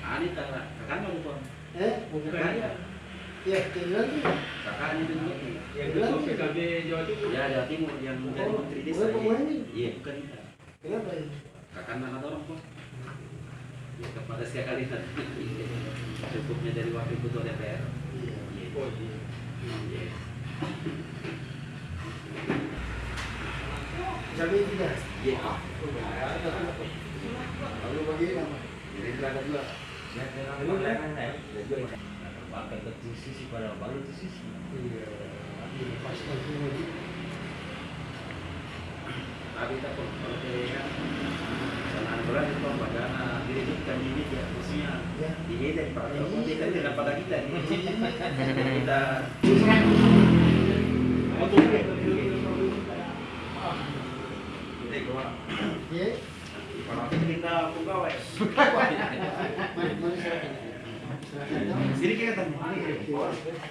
Ani kakaknya bukan. Bukan. Kakaknya. Iya, tinggal sih. Kakaknya dulu. Yang ketua PKB Jawa Timur. Ya, Jawa Timur yang jadi menteri desa. Bukan pemain ini. Iya, bukan kita. Kenapa ini? Kakaknya anak orang kok. Ya, kepada sekali cukupnya dari wakil ketua DPR. Iya. Oh iya. Iya. Cabai tidak. Iya. Lalu bagaimana? Jadi berada dua. Pakai ke sisi pada baru ke sisi. Iya. Lepaskan semua ini. Tapi kita kalau kan sangat berat itu bagaimana diri kita ini ya khususnya di kita di Pak Jokowi kita tidak pada kita nih kita Iya. kalau kita pegawai Mari silakan. Silakan. sini kita tanya